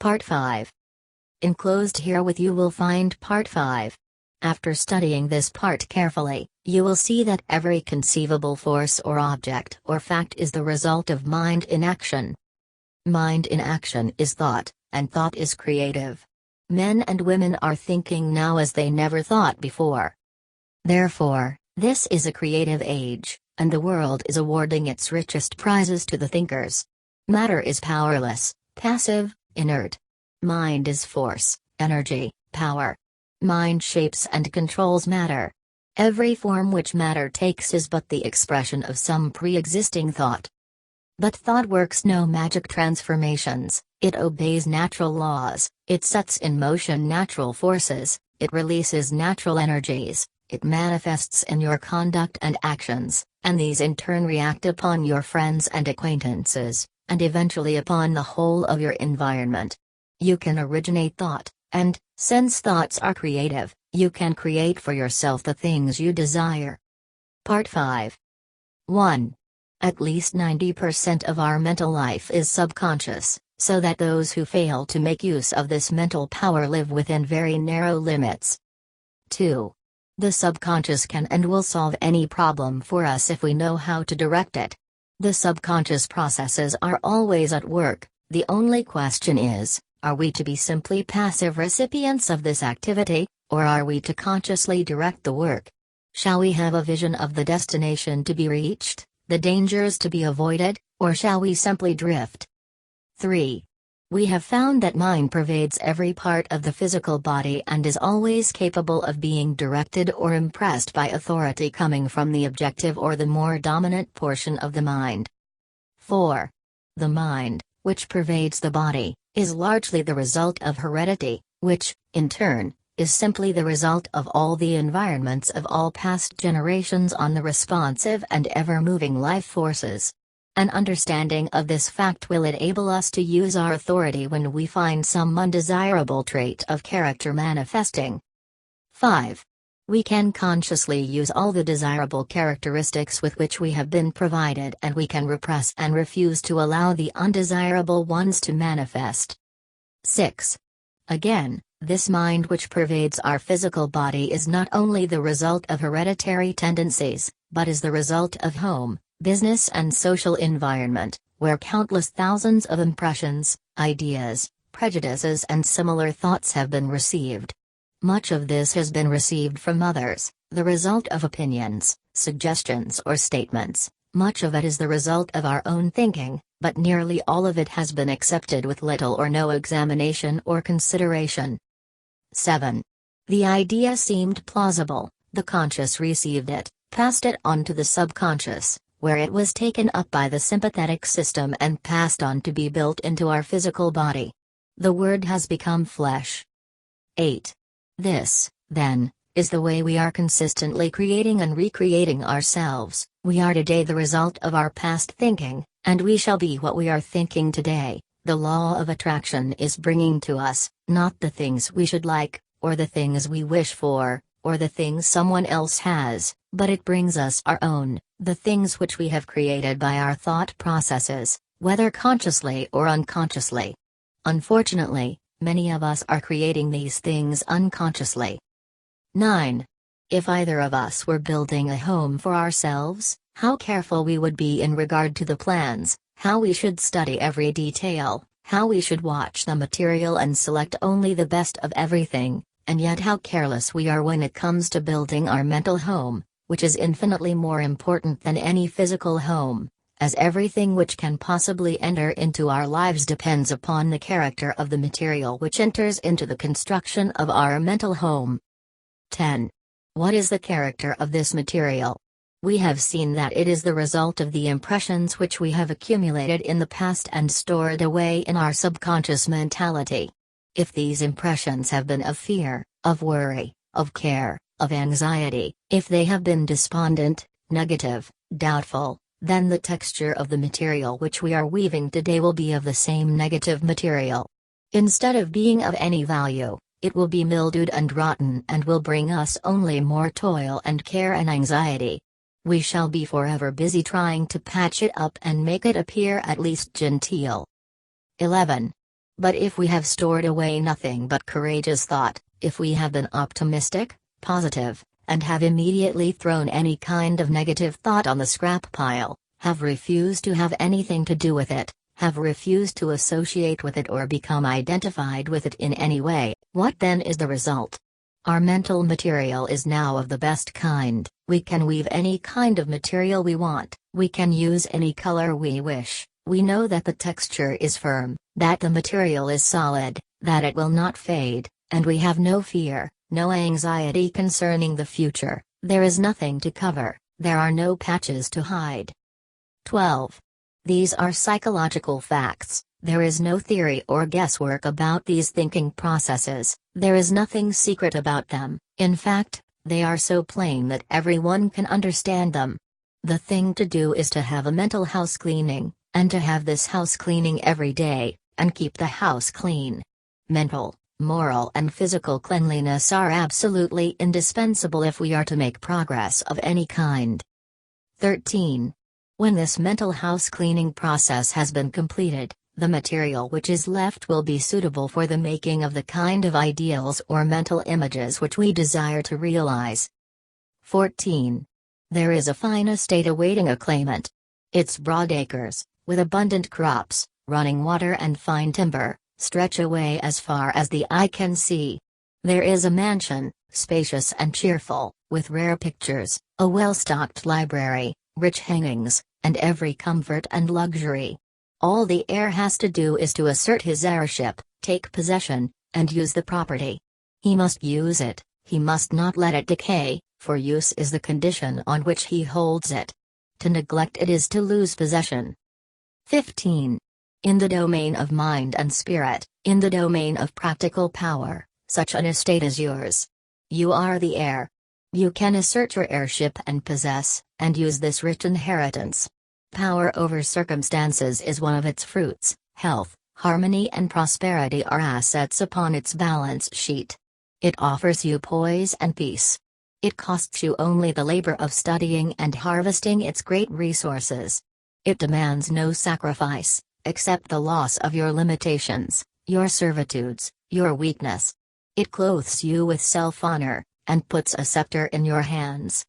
Part 5. Enclosed here with you will find Part 5. After studying this part carefully, you will see that every conceivable force or object or fact is the result of mind in action. Mind in action is thought, and thought is creative. Men and women are thinking now as they never thought before. Therefore, this is a creative age, and the world is awarding its richest prizes to the thinkers. Matter is powerless, passive, inert. Mind is force, energy, power. Mind shapes and controls matter. Every form which matter takes is but the expression of some pre-existing thought. But thought works no magic transformations, it obeys natural laws, it sets in motion natural forces, it releases natural energies, it manifests in your conduct and actions, and these in turn react upon your friends and acquaintances, and eventually upon the whole of your environment. You can originate thought, and, since thoughts are creative, you can create for yourself the things you desire. Part 5. 1. At least 90% of our mental life is subconscious, so that those who fail to make use of this mental power live within very narrow limits. 2. The subconscious can and will solve any problem for us if we know how to direct it. The subconscious processes are always at work, the only question is, are we to be simply passive recipients of this activity, or are we to consciously direct the work? Shall we have a vision of the destination to be reached, the dangers to be avoided, or shall we simply drift? 3. We have found that mind pervades every part of the physical body and is always capable of being directed or impressed by authority coming from the objective or the more dominant portion of the mind. 4. The mind, which pervades the body, is largely the result of heredity, which, in turn, is simply the result of all the environments of all past generations on the responsive and ever-moving life forces. An understanding of this fact will enable us to use our authority when we find some undesirable trait of character manifesting. 5. We can consciously use all the desirable characteristics with which we have been provided, and we can repress and refuse to allow the undesirable ones to manifest. 6. Again, this mind which pervades our physical body is not only the result of hereditary tendencies, but is the result of home, business and social environment, where countless thousands of impressions, ideas, prejudices and similar thoughts have been received. Much of this has been received from others, the result of opinions, suggestions or statements. Much of it is the result of our own thinking, but nearly all of it has been accepted with little or no examination or consideration. 7. The idea seemed plausible, the conscious received it, passed it on to the subconscious, where it was taken up by the sympathetic system and passed on to be built into our physical body. The word has become flesh. 8. This, then, is the way we are consistently creating and recreating ourselves. We are today the result of our past thinking, and we shall be what we are thinking today. The law of attraction is bringing to us, not the things we should like, or the things we wish for, or the things someone else has, but it brings us our own, the things which we have created by our thought processes, whether consciously or unconsciously. Unfortunately, many of us are creating these things unconsciously. 9. If either of us were building a home for ourselves, how careful we would be in regard to the plans, how we should study every detail, how we should watch the material and select only the best of everything, and yet how careless we are when it comes to building our mental home, which is infinitely more important than any physical home, as everything which can possibly enter into our lives depends upon the character of the material which enters into the construction of our mental home. 10. What is the character of this material? We have seen that it is the result of the impressions which we have accumulated in the past and stored away in our subconscious mentality. If these impressions have been of fear, of worry, of care, of anxiety, if they have been despondent, negative, doubtful, then the texture of the material which we are weaving today will be of the same negative material. Instead of being of any value, it will be mildewed and rotten and will bring us only more toil and care and anxiety. We shall be forever busy trying to patch it up and make it appear at least genteel. 11. But if we have stored away nothing but courageous thought, if we have been optimistic, positive, and have immediately thrown any kind of negative thought on the scrap pile, have refused to have anything to do with it, have refused to associate with it or become identified with it in any way, what then is the result? Our mental material is now of the best kind. We can weave any kind of material we want, we can use any color we wish, we know that the texture is firm, that the material is solid, that it will not fade, and we have no fear, no anxiety concerning the future, there is nothing to cover, there are no patches to hide. 12. These are psychological facts. There is no theory or guesswork about these thinking processes, there is nothing secret about them, in fact, they are so plain that everyone can understand them. The thing to do is to have a mental house cleaning, and to have this house cleaning every day, and keep the house clean. Mental, moral and physical cleanliness are absolutely indispensable if we are to make progress of any kind. 13. When this mental house cleaning process has been completed, the material which is left will be suitable for the making of the kind of ideals or mental images which we desire to realize. 14. There is a fine estate awaiting a claimant. Its broad acres, with abundant crops, running water and fine timber, stretch away as far as the eye can see. There is a mansion, spacious and cheerful, with rare pictures, a well-stocked library, rich hangings, and every comfort and luxury. All the heir has to do is to assert his heirship, take possession, and use the property. He must use it, he must not let it decay, for use is the condition on which he holds it. To neglect it is to lose possession. 15. In the domain of mind and spirit, in the domain of practical power, such an estate is yours. You are the heir. You can assert your heirship and possess, and use this rich inheritance. Power over circumstances is one of its fruits, health, harmony and prosperity are assets upon its balance sheet. It offers you poise and peace. It costs you only the labor of studying and harvesting its great resources. It demands no sacrifice, except the loss of your limitations, your servitudes, your weakness. It clothes you with self-honor, and puts a scepter in your hands.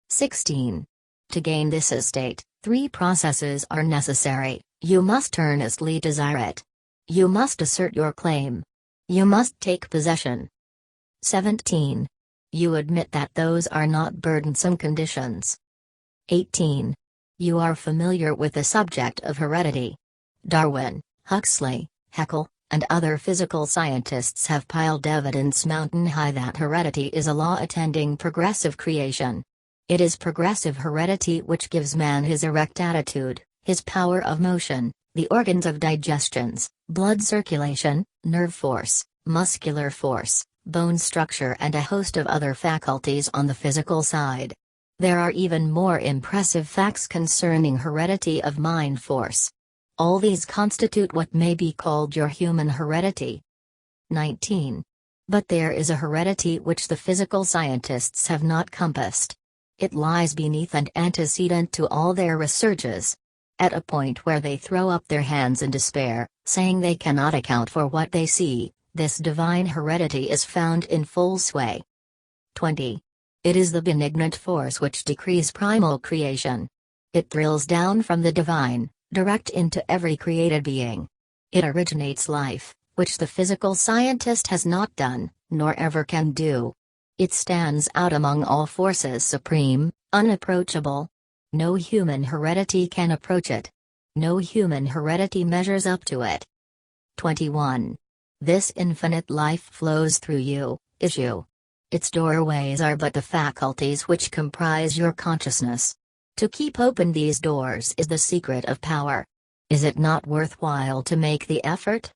16. To gain this estate, 3 processes are necessary. You must earnestly desire it. You must assert your claim. You must take possession. 17. You admit that those are not burdensome conditions. 18. You are familiar with the subject of heredity. Darwin, Huxley, Haeckel, and other physical scientists have piled evidence mountain high that heredity is a law attending progressive creation. It is progressive heredity which gives man his erect attitude, his power of motion, the organs of digestions, blood circulation, nerve force, muscular force, bone structure and a host of other faculties on the physical side. There are even more impressive facts concerning heredity of mind force. All these constitute what may be called your human heredity. 19. But there is a heredity which the physical scientists have not compassed. It lies beneath and antecedent to all their researches. At a point where they throw up their hands in despair, saying they cannot account for what they see, this divine heredity is found in full sway. 20. It is the benignant force which decrees primal creation. It thrills down from the divine, direct into every created being. It originates life, which the physical scientist has not done, nor ever can do. It stands out among all forces supreme, unapproachable. No human heredity can approach it. No human heredity measures up to it. 21. This infinite life flows through you, is you. Its doorways are but the faculties which comprise your consciousness. To keep open these doors is the secret of power. Is it not worthwhile to make the effort?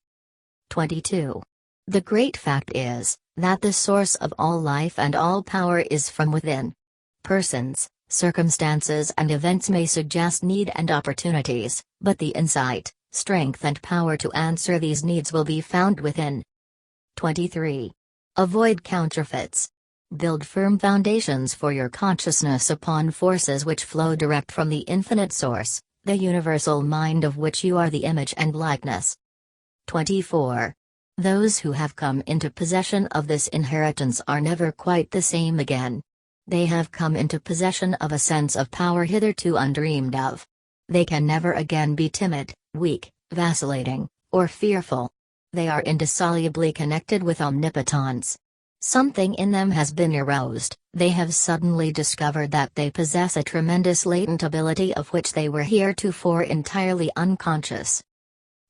22. The great fact is, that the source of all life and all power is from within. Persons, circumstances and events may suggest need and opportunities, but the insight, strength and power to answer these needs will be found within. 23. Avoid counterfeits. Build firm foundations for your consciousness upon forces which flow direct from the infinite source, the universal mind of which you are the image and likeness. 24. Those who have come into possession of this inheritance are never quite the same again. They have come into possession of a sense of power hitherto undreamed of. They can never again be timid, weak, vacillating, or fearful. They are indissolubly connected with omnipotence. Something in them has been aroused. They have suddenly discovered that they possess a tremendous latent ability of which they were heretofore entirely unconscious.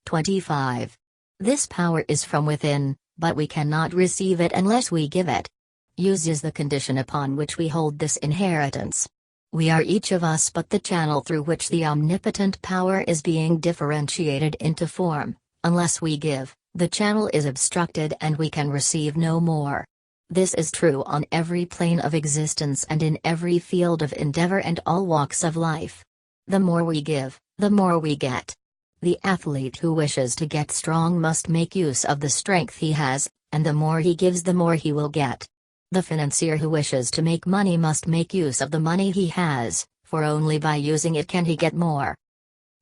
25. This power is from within, but we cannot receive it unless we give it. Use is the condition upon which we hold this inheritance. We are each of us but the channel through which the omnipotent power is being differentiated into form. Unless we give, the channel is obstructed and we can receive no more. This is true on every plane of existence and in every field of endeavor and all walks of life. The more we give, the more we get. The athlete who wishes to get strong must make use of the strength he has, and the more he gives, the more he will get. The financier who wishes to make money must make use of the money he has, for only by using it can he get more.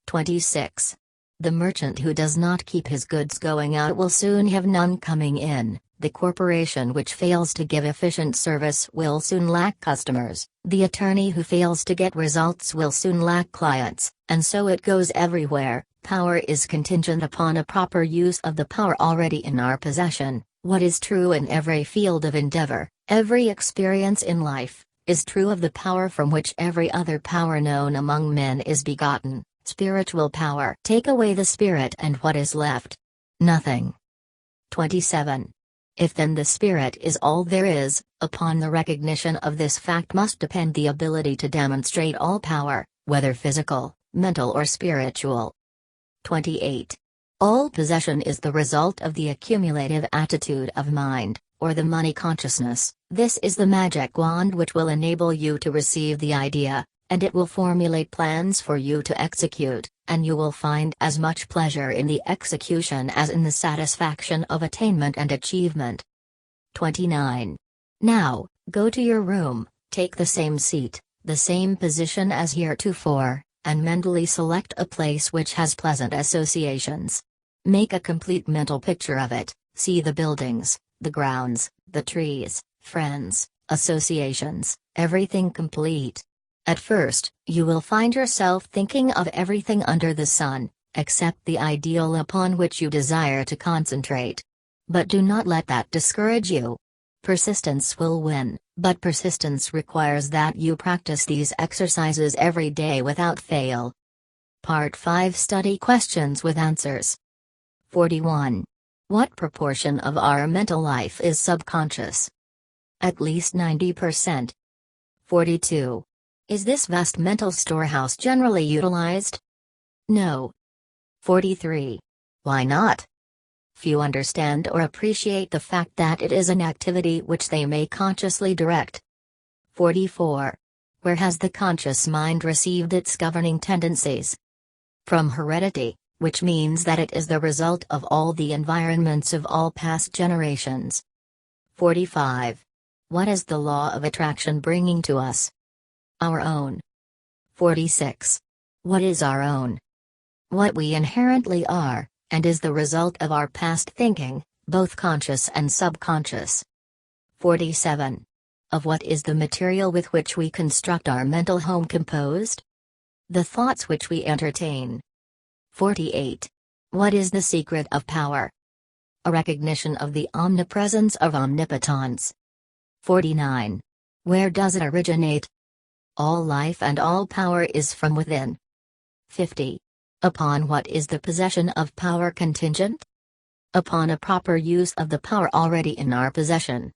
26. The merchant who does not keep his goods going out will soon have none coming in. The corporation which fails to give efficient service will soon lack customers. The attorney who fails to get results will soon lack clients, and so it goes everywhere. Power is contingent upon a proper use of the power already in our possession. What is true in every field of endeavor, every experience in life, is true of the power from which every other power known among men is begotten, spiritual power. Take away the spirit and what is left? Nothing. 27. If then the spirit is all there is, upon the recognition of this fact must depend the ability to demonstrate all power, whether physical, mental or spiritual. 28. All possession is the result of the accumulative attitude of mind, or the money consciousness. This is the magic wand which will enable you to receive the idea, and it will formulate plans for you to execute, and you will find as much pleasure in the execution as in the satisfaction of attainment and achievement. 29. Now, go to your room, take the same seat, the same position as heretofore, and mentally select a place which has pleasant associations. Make a complete mental picture of it, see the buildings, the grounds, the trees, friends, associations, everything complete. At first, you will find yourself thinking of everything under the sun, except the ideal upon which you desire to concentrate. But do not let that discourage you. Persistence will win, but persistence requires that you practice these exercises every day without fail. Part 5 Study Questions with Answers. 41. What proportion of our mental life is subconscious? At least 90%. 42. Is this vast mental storehouse generally utilized? No. 43. Why not? Few understand or appreciate the fact that it is an activity which they may consciously direct. 44. Where has the conscious mind received its governing tendencies? From heredity, which means that it is the result of all the environments of all past generations. 45. What is the law of attraction bringing to us? Our own. 46. What is our own? What we inherently are, and is the result of our past thinking, both conscious and subconscious. 47. Of what is the material with which we construct our mental home composed? The thoughts which we entertain. 48. What is the secret of power? A recognition of the omnipresence of omnipotence. 49. Where does it originate? All life and all power is from within. 50. Upon what is the possession of power contingent? Upon a proper use of the power already in our possession.